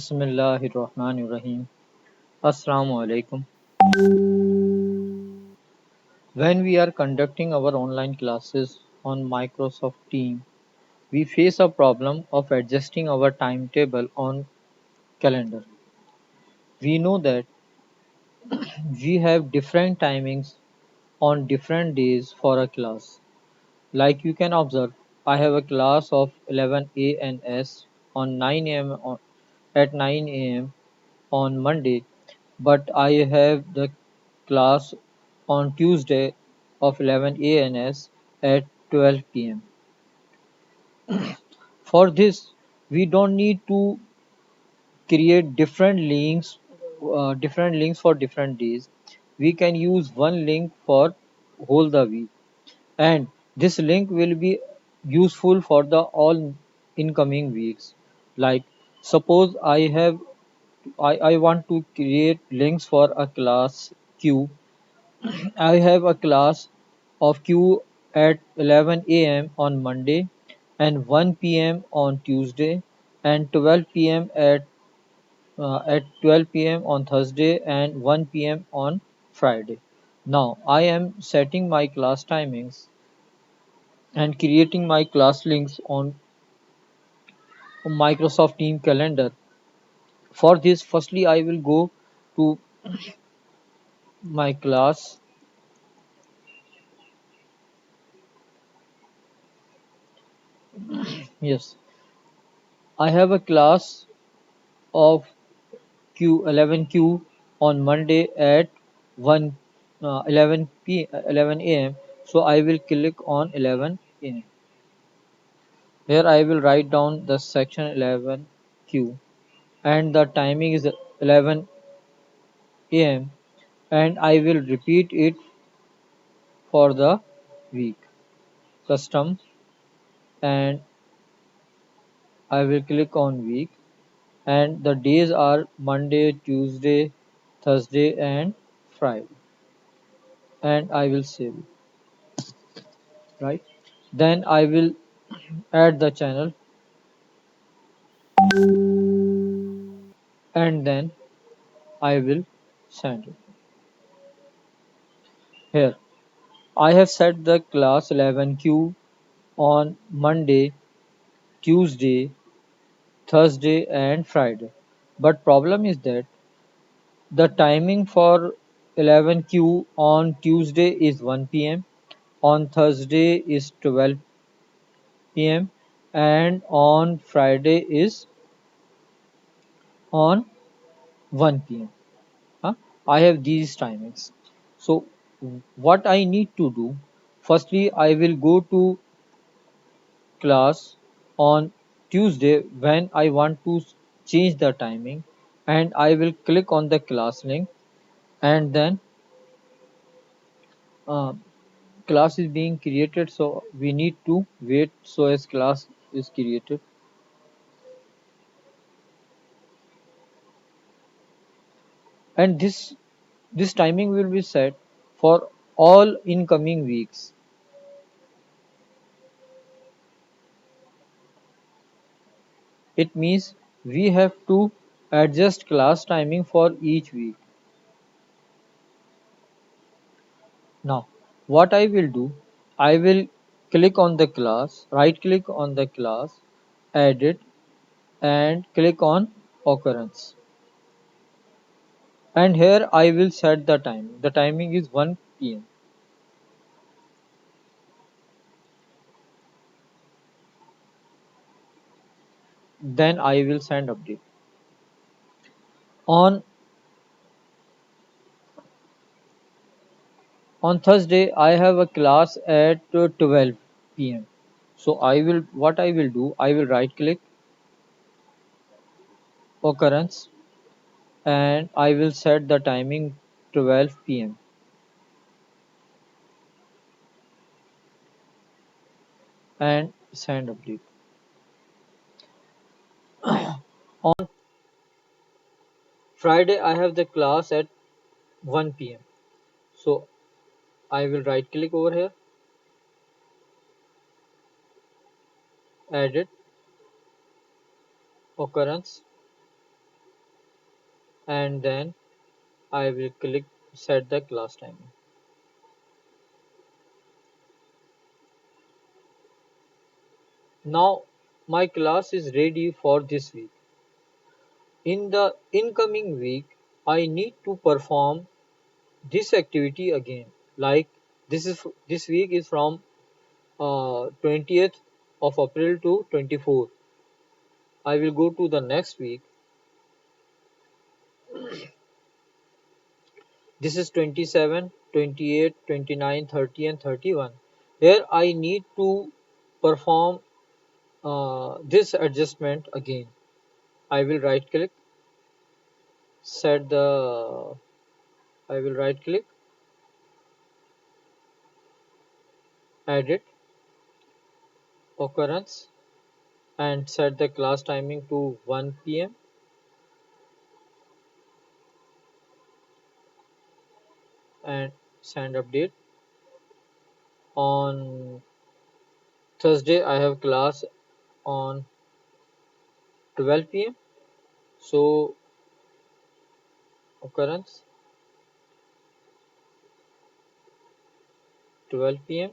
Bismillahirrahmanirrahim. Assalamu alaikum. When we are conducting our online classes on Microsoft Teams, we face a problem of adjusting our timetable on calendar. We know that we have different timings on different days for a class. Like you can observe, I have a class of 11 ANS on 9 a.m. at 9 a.m. on Monday, but I have the class on Tuesday of 11 ANS at 12 p.m. For this, we don't need to create different links for different days. We can use one link for whole the week, and this link will be useful for the all incoming weeks. Like suppose I want to create links for a class Q. I have a class of Q at 11 a.m. on Monday and 1 p.m. on Tuesday and 12 p.m. at 12 p.m. on Thursday and 1 p.m. on Friday. Now I am setting my class timings and creating my class links on Microsoft Team calendar. For this, firstly I will go to my class. Yes, I have a class of Q 11Q on Monday at 1 11 a.m. So I will click on 11 a.m. Here I will write down the section 11Q and the timing is 11 a.m. and I will repeat it for the week. Custom, and I will click on week, and the days are Monday, Tuesday, Thursday and Friday, and I will save it, right? Then I will add the channel, and then I will send it. Here I have set the class 11Q on Monday, Tuesday, Thursday and Friday. But problem is that the timing for 11Q on Tuesday is 1 p.m., on Thursday is 12 p.m., and on Friday is on 1 p.m. Huh? I have these timings. So what I need to do, firstly I will go to class on Tuesday when I want to change the timing, and I will click on the class link, and then uh, class is being created, so we need to wait so as class is created. And this timing will be set for all incoming weeks. It means we have to adjust class timing for each week. Now what I will do, I will click on the class, right click on the class, edit, and click on occurrence, and here I will set the time. The timing is 1 p.m. Then I will send update. On Thursday I have a class at 12 p.m. So what I will do, I will right click, occurrence, and I will set the timing 12 p.m. and send update. On Friday I have the class at 1 p.m. So I will right click over here, edit, occurrence, and then I will click set the class timing. Now my class is ready for this week. In the incoming week, I need to perform this activity again. Like this week is from 20th of April to 24th. I will go to the next week. This is 27, 28, 29, 30 and 31. Here I need to perform this adjustment again. I will right click, set the, I will right click, edit, occurrence and set the class timing to 1 p.m. and send update. On Thursday I have class on 12 p.m. So occurrence 12 p.m.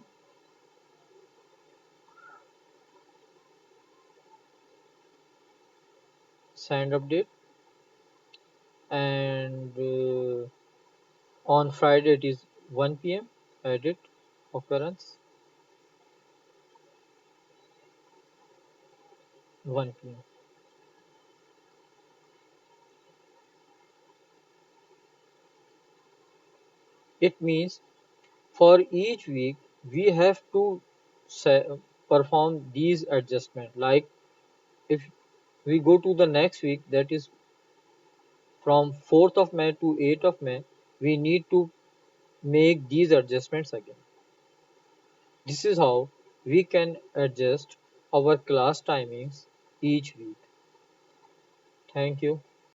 send update, and on Friday it is 1 p.m. edit occurrence 1 p.m. It means for each week we have to perform these adjustments. Like if we go to the next week, that is from 4th of May to 8th of May, we need to make these adjustments again. This is how we can adjust our class timings each week. Thank you.